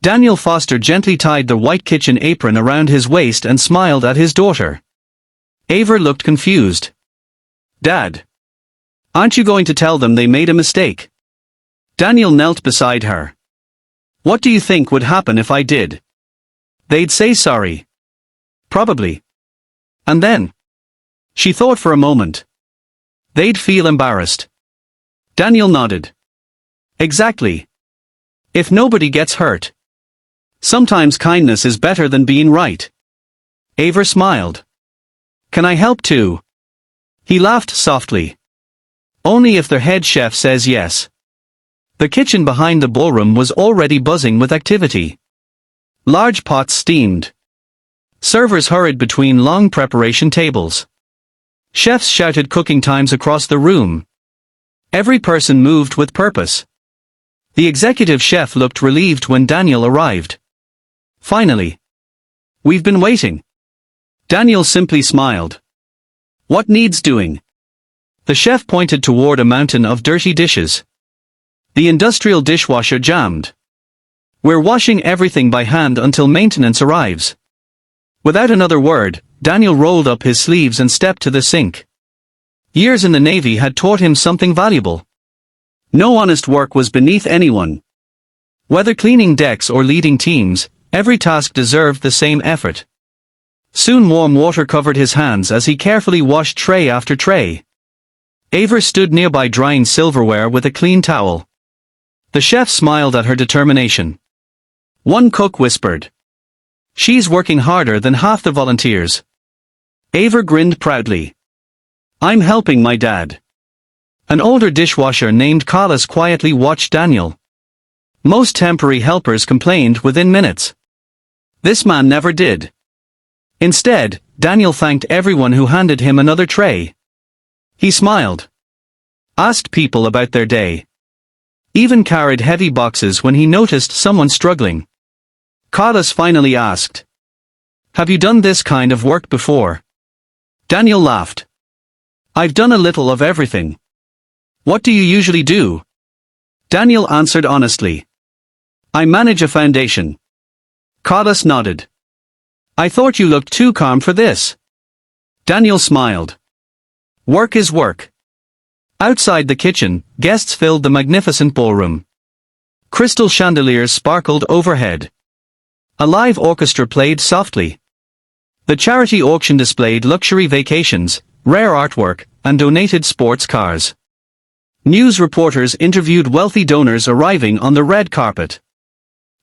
Daniel Foster gently tied the white kitchen apron around his waist and smiled at his daughter. Ava looked confused. "Dad. Aren't you going to tell them they made a mistake?" Daniel knelt beside her. "What do you think would happen if I did?" "They'd say sorry. Probably. And then?" She thought for a moment. "They'd feel embarrassed." Daniel nodded. "Exactly. If nobody gets hurt. Sometimes kindness is better than being right." Ava smiled. "Can I help too?" He laughed softly. "Only if the head chef says yes." The kitchen behind the ballroom was already buzzing with activity. Large pots steamed. Servers hurried between long preparation tables. Chefs shouted cooking times across the room. Every person moved with purpose. The executive chef looked relieved when Daniel arrived. "Finally. We've been waiting." Daniel simply smiled. "What needs doing?" The chef pointed toward a mountain of dirty dishes. The industrial dishwasher jammed. "We're washing everything by hand until maintenance arrives." Without another word, Daniel rolled up his sleeves and stepped to the sink. Years in the Navy had taught him something valuable. No honest work was beneath anyone. Whether cleaning decks or leading teams, every task deserved the same effort. Soon warm water covered his hands as he carefully washed tray after tray. Ava stood nearby drying silverware with a clean towel. The chef smiled at her determination. One cook whispered, "She's working harder than half the volunteers." Ava grinned proudly. "I'm helping my dad." An older dishwasher named Carlos quietly watched Daniel. Most temporary helpers complained within minutes. This man never did. Instead, Daniel thanked everyone who handed him another tray. He smiled. Asked people about their day. Even carried heavy boxes when he noticed someone struggling. Carlos finally asked, "Have you done this kind of work before?" Daniel laughed. "I've done a little of everything." "What do you usually do?" Daniel answered honestly. "I manage a foundation." Carlos nodded. "I thought you looked too calm for this." Daniel smiled. "Work is work." Outside the kitchen, guests filled the magnificent ballroom. Crystal chandeliers sparkled overhead. A live orchestra played softly. The charity auction displayed luxury vacations, rare artwork, and donated sports cars. News reporters interviewed wealthy donors arriving on the red carpet.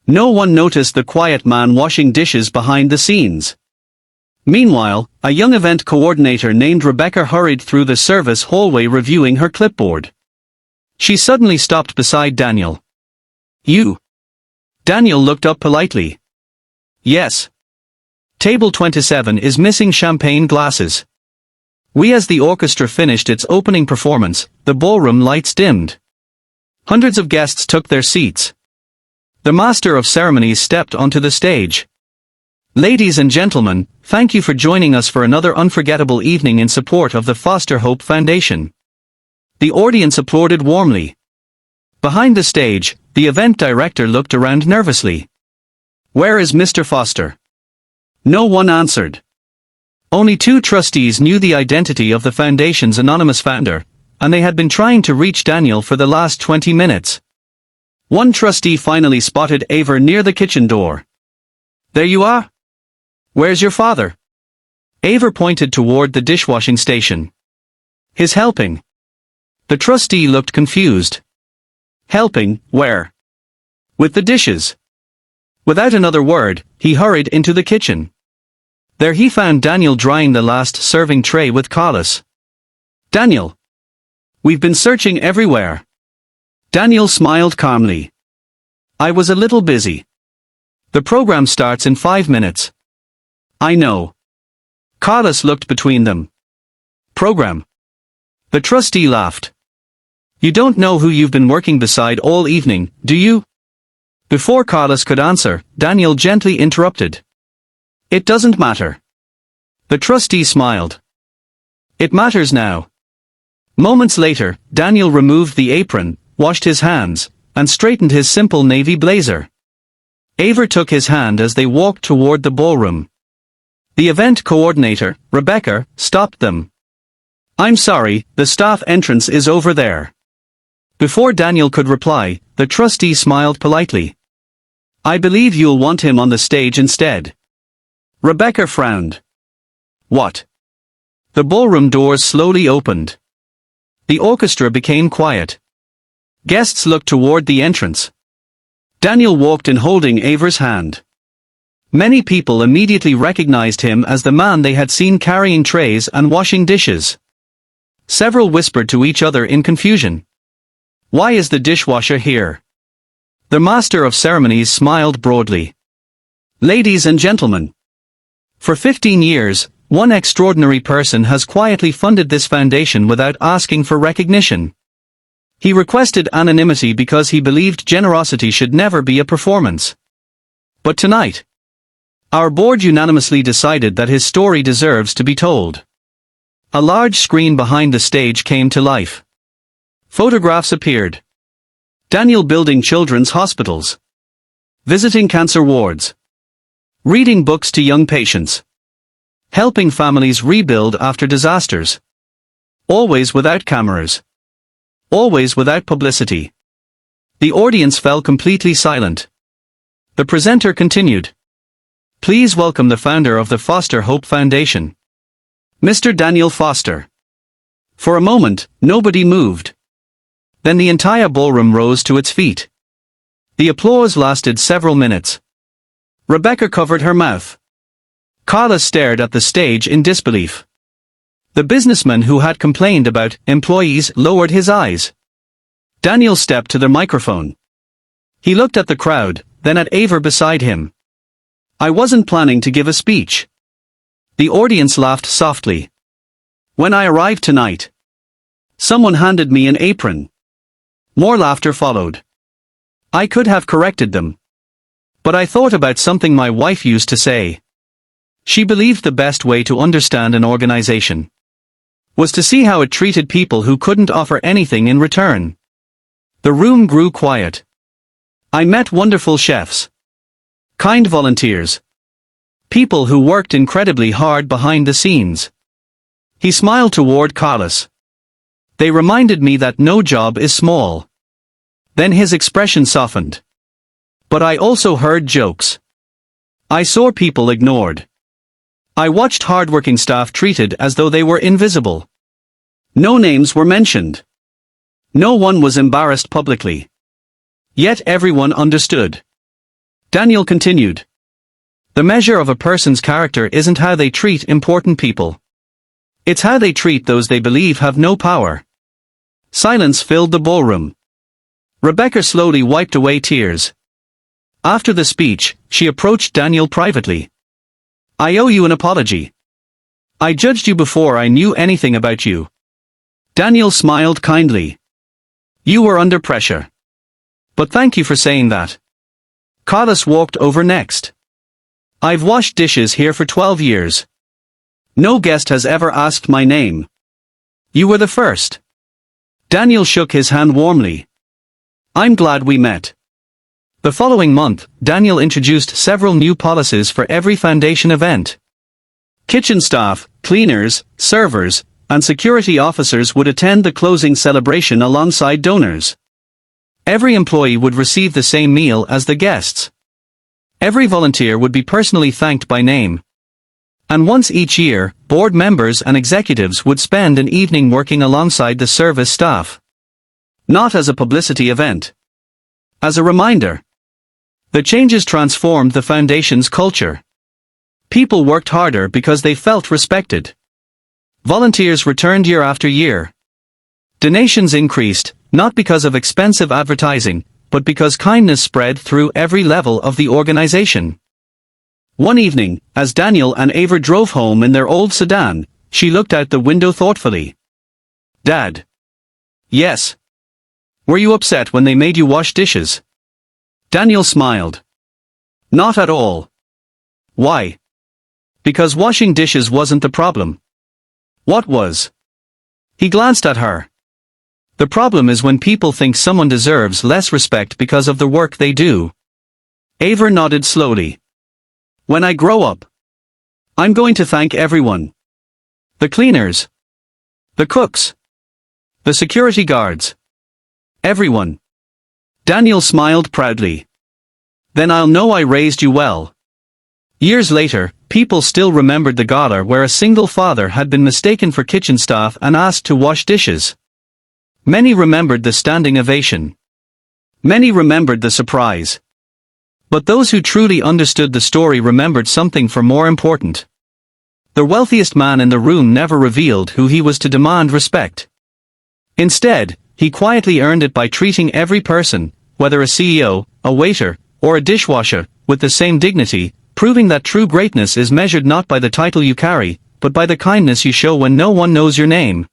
No one noticed the quiet man washing dishes behind the scenes. Meanwhile, a young event coordinator named Rebecca hurried through the service hallway reviewing her clipboard. She suddenly stopped beside Daniel. "You?" Daniel looked up politely. "Yes. Table 27 is missing champagne glasses." As the orchestra finished its opening performance, the ballroom lights dimmed. Hundreds of guests took their seats. The master of ceremonies stepped onto the stage. "Ladies and gentlemen, thank you for joining us for another unforgettable evening in support of the Foster Hope Foundation." The audience applauded warmly. Behind the stage, the event director looked around nervously. "Where is Mr. Foster?" No one answered. Only 2 trustees knew the identity of the foundation's anonymous founder, and they had been trying to reach Daniel for the last 20 minutes. One trustee finally spotted Ava near the kitchen door. "There you are. Where's your father?" Ava pointed toward the dishwashing station. "He's helping." The trustee looked confused. "Helping, where?" "With the dishes." Without another word, he hurried into the kitchen. There he found Daniel drying the last serving tray with Carlos. "Daniel. We've been searching everywhere." Daniel smiled calmly. "I was a little busy. The program starts in 5 minutes." "I know." Carlos looked between them. "Program?" The trustee laughed. "You don't know who you've been working beside all evening, do you?" Before Carlos could answer, Daniel gently interrupted. "It doesn't matter." The trustee smiled. "It matters now." Moments later, Daniel removed the apron, washed his hands, and straightened his simple navy blazer. Aver took his hand as they walked toward the ballroom. The event coordinator, Rebecca, stopped them. "I'm sorry, the staff entrance is over there." Before Daniel could reply, the trustee smiled politely. "I believe you'll want him on the stage instead." Rebecca frowned. "What?" The ballroom doors slowly opened. The orchestra became quiet. Guests looked toward the entrance. Daniel walked in holding Aver's hand. Many people immediately recognized him as the man they had seen carrying trays and washing dishes. Several whispered to each other in confusion. "Why is the dishwasher here?" The master of ceremonies smiled broadly. "Ladies and gentlemen, for 15 years, one extraordinary person has quietly funded this foundation without asking for recognition. He requested anonymity because he believed generosity should never be a performance. But tonight, our board unanimously decided that his story deserves to be told." A large screen behind the stage came to life. Photographs appeared. Daniel building children's hospitals. Visiting cancer wards. Reading books to young patients. Helping families rebuild after disasters. Always without cameras. Always without publicity. The audience fell completely silent. The presenter continued. "Please welcome the founder of the Foster Hope Foundation, Mr. Daniel Foster." For a moment, nobody moved. Then the entire ballroom rose to its feet. The applause lasted several minutes. Rebecca covered her mouth. Carla stared at the stage in disbelief. The businessman who had complained about employees lowered his eyes. Daniel stepped to the microphone. He looked at the crowd, then at Aver beside him. "I wasn't planning to give a speech." The audience laughed softly. "When I arrived tonight, someone handed me an apron." More laughter followed. "I could have corrected them. But I thought about something my wife used to say. She believed the best way to understand an organization was to see how it treated people who couldn't offer anything in return." The room grew quiet. "I met wonderful chefs. Kind volunteers. People who worked incredibly hard behind the scenes." He smiled toward Carlos. "They reminded me that no job is small." Then his expression softened. "But I also heard jokes. I saw people ignored. I watched hardworking staff treated as though they were invisible. No names were mentioned. No one was embarrassed publicly. Yet everyone understood." Daniel continued. "The measure of a person's character isn't how they treat important people. It's how they treat those they believe have no power." Silence filled the ballroom. Rebecca slowly wiped away tears. After the speech, she approached Daniel privately. "I owe you an apology. I judged you before I knew anything about you." Daniel smiled kindly. "You were under pressure. But thank you for saying that." Carlos walked over next. "I've washed dishes here for 12 years. No guest has ever asked my name. You were the first." Daniel shook his hand warmly. "I'm glad we met." The following month, Daniel introduced several new policies for every foundation event. Kitchen staff, cleaners, servers, and security officers would attend the closing celebration alongside donors. Every employee would receive the same meal as the guests. Every volunteer would be personally thanked by name. And once each year, board members and executives would spend an evening working alongside the service staff. Not as a publicity event. As a reminder. The changes transformed the foundation's culture. People worked harder because they felt respected. Volunteers returned year after year. Donations increased, not because of expensive advertising, but because kindness spread through every level of the organization. One evening, as Daniel and Aver drove home in their old sedan, she looked out the window thoughtfully. "Dad." "Yes." "Were you upset when they made you wash dishes?" Daniel smiled. "Not at all." "Why?" "Because washing dishes wasn't the problem." "What was?" He glanced at her. "The problem is when people think someone deserves less respect because of the work they do. Aver nodded slowly. When I grow up, I'm going to thank everyone. The cleaners. The cooks. The security guards. Everyone. Daniel smiled proudly. Then I'll know I raised you well. Years later, people still remembered the gala where a single father had been mistaken for kitchen staff and asked to wash dishes. Many remembered the standing ovation. Many remembered the surprise. But those who truly understood the story remembered something far more important. The wealthiest man in the room never revealed who he was to demand respect. Instead, he quietly earned it by treating every person, whether a CEO, a waiter, or a dishwasher, with the same dignity, proving that true greatness is measured not by the title you carry, but by the kindness you show when no one knows your name.